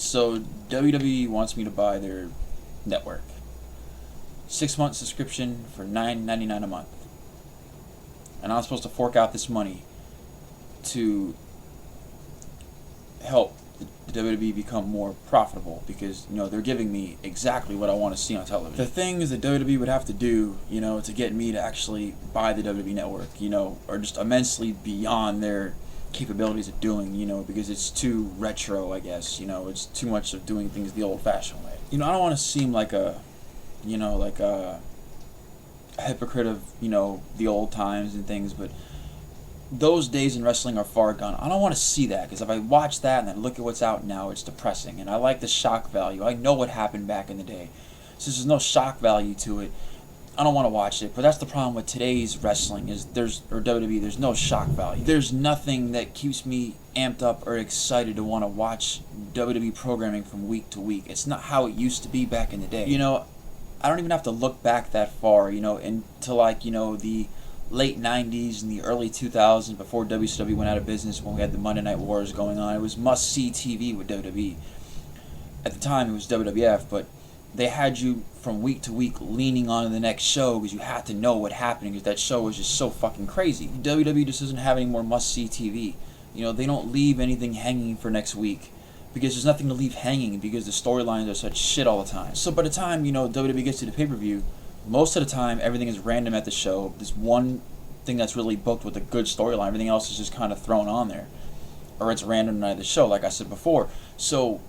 So WWE wants me to buy their network. 6-month subscription for $9.99 a month. And I'm supposed to fork out this money to help the WWE become more profitable because, they're giving me exactly what I want to see on television. The things that WWE would have to do, to get me to actually buy the WWE network, are just immensely beyond their capabilities of doing, because it's too retro, I guess, it's too much of doing things the old-fashioned way. I don't want to seem like a hypocrite of, the old times and things, but those days in wrestling are far gone. I don't want to see that, because if I watch that and then look at what's out now, it's depressing, and I like the shock value. I know what happened back in the day. Since there's no shock value to it, I don't want to watch it. But that's the problem with today's wrestling, or WWE, there's no shock value. There's nothing that keeps me amped up or excited to want to watch WWE programming from week to week. It's not how it used to be back in the day. I don't even have to look back that far, into the late 90s and the early 2000s, before WCW went out of business, when we had the Monday Night Wars going on. It was must-see TV with WWE. At the time, it was WWF, but they had you from week to week leaning on to the next show because you had to know what happened, because that show was just so fucking crazy. WWE just doesn't have any more must-see TV. They don't leave anything hanging for next week, because there's nothing to leave hanging, because the storylines are such shit all the time. So by the time, WWE gets to the pay-per-view, most of the time, everything is random at the show. There's one thing that's really booked with a good storyline. Everything else is just kind of thrown on there. Or it's random night of the show, like I said before. So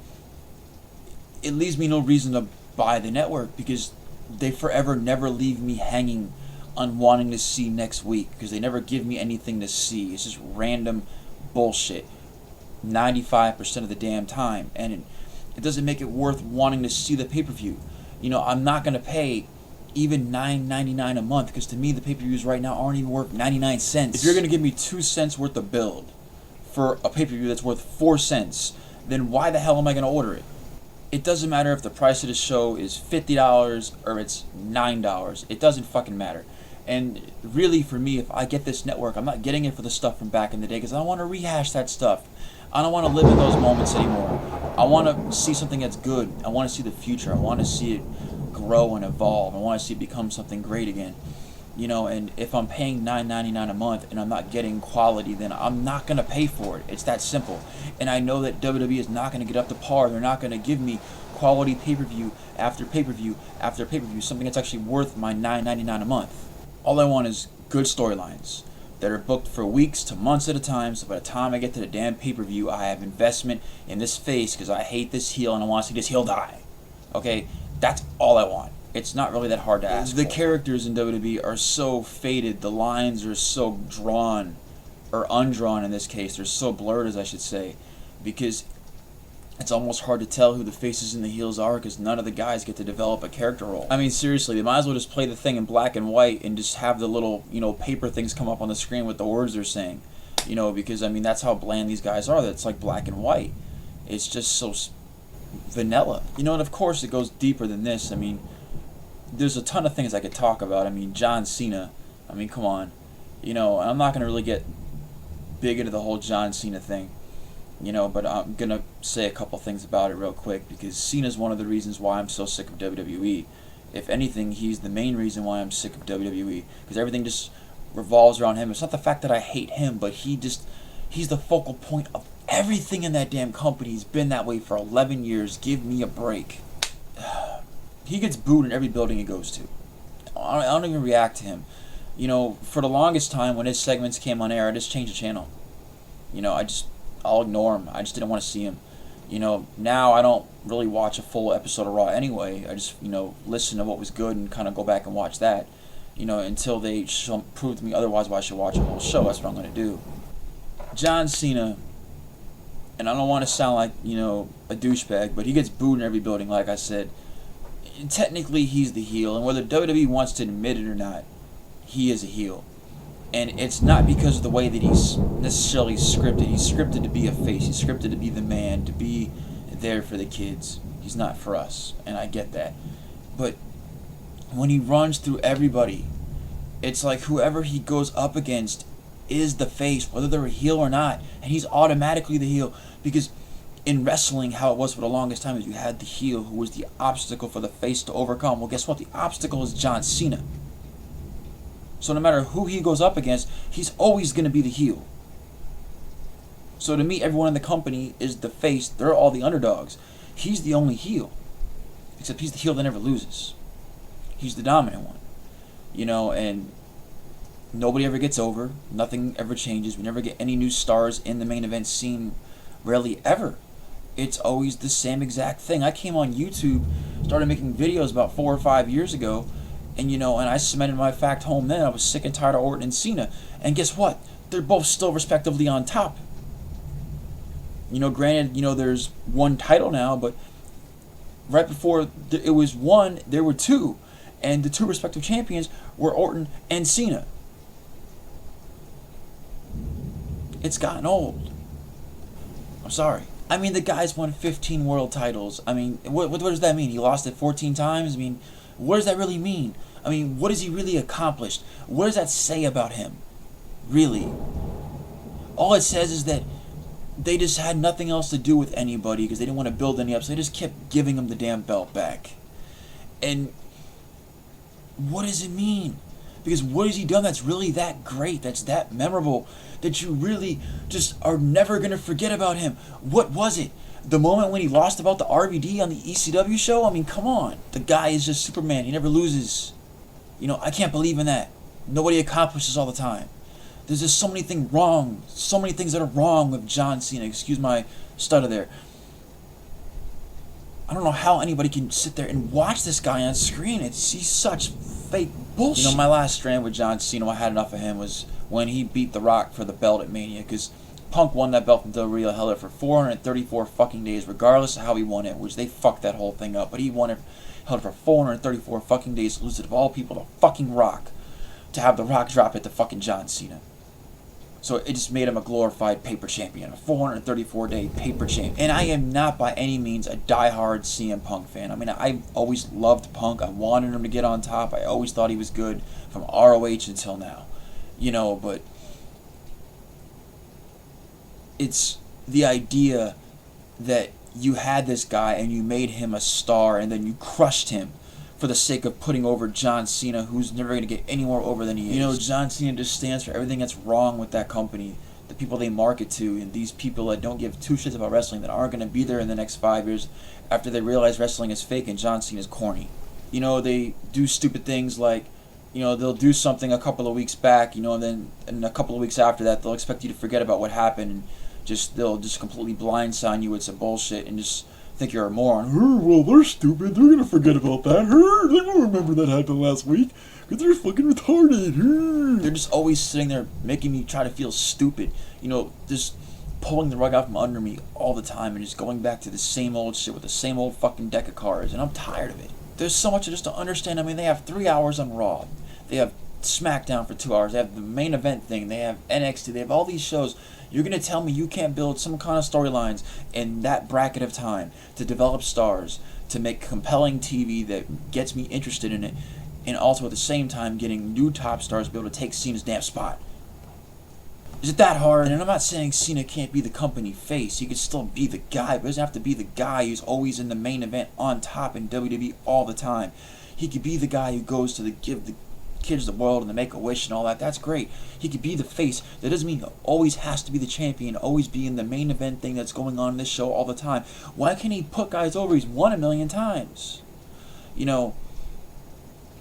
it leaves me no reason to buy the network, because they forever never leave me hanging on wanting to see next week, because they never give me anything to see. It's just random bullshit 95% of the damn time. And it doesn't make it worth wanting to see the pay-per-view. I'm not going to pay even $9.99 a month, because to me the pay-per-views right now aren't even worth 99 cents. If you're going to give me 2 cents worth of build for a pay-per-view that's worth 4 cents, then why the hell am I going to order it? It doesn't matter if the price of the show is $50 or it's $9. It doesn't fucking matter. And really, for me, if I get this network, I'm not getting it for the stuff from back in the day, because I don't want to rehash that stuff. I don't want to live in those moments anymore. I want to see something that's good. I want to see the future. I want to see it grow and evolve. I want to see it become something great again. And if I'm paying $9.99 a month and I'm not getting quality, then I'm not going to pay for it. It's that simple. And I know that WWE is not going to get up to par. They're not going to give me quality pay-per-view after pay-per-view after pay-per-view, something that's actually worth my $9.99 a month. All I want is good storylines that are booked for weeks to months at a time, so by the time I get to the damn pay-per-view, I have investment in this face, because I hate this heel and I want to see this heel die. Okay? That's all I want. It's not really that hard to ask. The characters in WWE are so faded. The lines are so drawn, or undrawn in this case. They're so blurred, as I should say, because it's almost hard to tell who the faces and the heels are, because none of the guys get to develop a character role. I mean, seriously, they might as well just play the thing in black and white and just have the little, paper things come up on the screen with the words they're saying. Because, I mean, that's how bland these guys are. That's like black and white. It's just so vanilla. And of course it goes deeper than this. I mean, there's a ton of things I could talk about. I mean, John Cena. I mean, come on. And I'm not going to really get big into the whole John Cena thing. But I'm going to say a couple things about it real quick, because Cena's one of the reasons why I'm so sick of WWE. If anything, he's the main reason why I'm sick of WWE, because everything just revolves around him. It's not the fact that I hate him, but he's the focal point of everything in that damn company. He's been that way for 11 years. Give me a break. He gets booed in every building he goes to. I don't even react to him. For the longest time when his segments came on air, I just changed the channel. I'll ignore him. I just didn't want to see him. Now I don't really watch a full episode of Raw anyway. I just, listen to what was good and kind of go back and watch that, until they prove to me otherwise why I should watch a whole show. That's what I'm going to do. John Cena, and I don't want to sound like, a douchebag, but he gets booed in every building, like I said. Technically, he's the heel, and whether WWE wants to admit it or not, he is a heel. And it's not because of the way that he's necessarily scripted. He's scripted to be a face. He's scripted to be the man, to be there for the kids. He's not for us, and I get that. But when he runs through everybody, it's like whoever he goes up against is the face, whether they're a heel or not, and he's automatically the heel. Because in wrestling, how it was for the longest time is you had the heel who was the obstacle for the face to overcome. Well, guess what? The obstacle is John Cena. So no matter who he goes up against, he's always going to be the heel. So to me, everyone in the company is the face. They're all the underdogs. He's the only heel. Except he's the heel that never loses. He's the dominant one. And nobody ever gets over. Nothing ever changes. We never get any new stars in the main event scene. Rarely ever. It's always the same exact thing. I came on YouTube, started making videos about 4 or 5 years ago, and I cemented my fact home then. I was sick and tired of Orton and Cena. And guess what? They're both still respectively on top. Granted, there's one title now, but right before it was one, there were two. And the two respective champions were Orton and Cena. It's gotten old. I'm sorry. I mean, the guy's won 15 world titles. I mean, what does that mean? He lost it 14 times? I mean, what does that really mean? I mean, what has he really accomplished? What does that say about him? Really? All it says is that they just had nothing else to do with anybody because they didn't want to build any up, so they just kept giving him the damn belt back. And what does it mean? Because what has he done that's really that great, that's that memorable, that you really just are never going to forget about him? What was it? The moment when he lost about the RVD on the ECW show? I mean, come on. The guy is just Superman. He never loses. I can't believe in that. Nobody accomplishes all the time. There's just so many things wrong. So many things that are wrong with John Cena. Excuse my stutter there. I don't know how anybody can sit there and watch this guy on screen. He's such fake bullshit. My last strand with John Cena, I had enough of him, was when he beat The Rock for the belt at Mania, because Punk won that belt from WWE, held it for 434 fucking days, regardless of how he won it, which they fucked that whole thing up. But he won it, held it for 434 fucking days, lose it of all people to fucking Rock, to have The Rock drop it to fucking John Cena. So it just made him a glorified paper champion, a 434-day paper champion. And I am not by any means a diehard CM Punk fan. I mean, I've always loved Punk. I wanted him to get on top. I always thought he was good from ROH until now. But it's the idea that you had this guy and you made him a star and then you crushed him for the sake of putting over John Cena, who's never going to get any more over than he is. John Cena just stands for everything that's wrong with that company, the people they market to, and these people that don't give two shits about wrestling, that aren't going to be there in the next 5 years after they realize wrestling is fake and John Cena's corny. They do stupid things like, they'll do something a couple of weeks back, and then in a couple of weeks after that, they'll expect you to forget about what happened, and they'll just completely blindside you with some bullshit and just think you're a moron. Well, they're stupid. They're gonna forget about that. They won't remember that happened last week because they're fucking retarded. They're just always sitting there making me try to feel stupid. Just pulling the rug out from under me all the time and just going back to the same old shit with the same old fucking deck of cards, and I'm tired of it. There's so much just to understand. I mean, they have 3 hours on Raw. They have SmackDown for 2 hours. They have the main event thing. They have NXT. They have all these shows. You're going to tell me you can't build some kind of storylines in that bracket of time to develop stars, to make compelling TV that gets me interested in it, and also at the same time getting new top stars to be able to take Cena's damn spot? Is it that hard? And I'm not saying Cena can't be the company face. He could still be the guy, but he doesn't have to be the guy who's always in the main event on top in WWE all the time. He could be the guy who goes to give the kids the world and the Make-A-Wish and all that. That's great. He could be the face. That doesn't mean he always has to be the champion, always be in the main event thing that's going on in this show all the time. Why can't he put guys over he's won 1,000,000 times?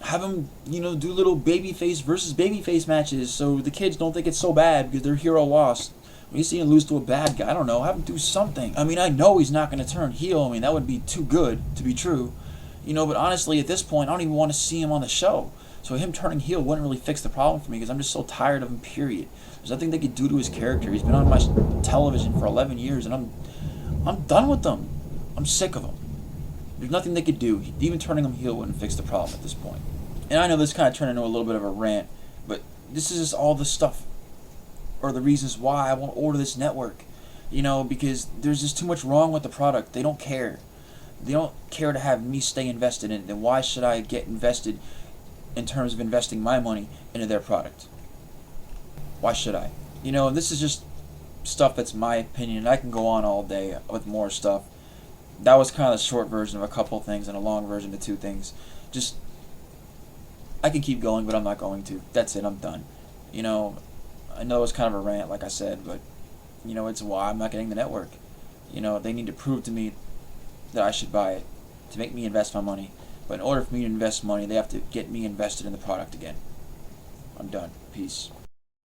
Have him, do little babyface versus babyface matches so the kids don't think it's so bad because their hero lost. When you see him lose to a bad guy, I don't know, have him do something. I mean, I know he's not going to turn heel. I mean, that would be too good to be true. But honestly, at this point, I don't even want to see him on the show. So him turning heel wouldn't really fix the problem for me because I'm just so tired of him, period. There's nothing they could do to his character. He's been on my television for 11 years, and I'm done with them. I'm sick of him. There's nothing they could do. Even turning him heel wouldn't fix the problem at this point. And I know this kind of turned into a little bit of a rant, but this is just all the stuff, or the reasons why I won't order this network. Because there's just too much wrong with the product. They don't care. They don't care to have me stay invested in it. Then why should I get invested in terms of investing my money into their product? Why should I? And this is just stuff that's my opinion, and I can go on all day with more stuff. That was kind of the short version of a couple things and a long version of two things. Just, I can keep going, but I'm not going to. That's it, I'm done. You know, I know it's kind of a rant, like I said, but, it's why I'm not getting the network. They need to prove to me that I should buy it to make me invest my money. But in order for me to invest money, they have to get me invested in the product again. I'm done. Peace.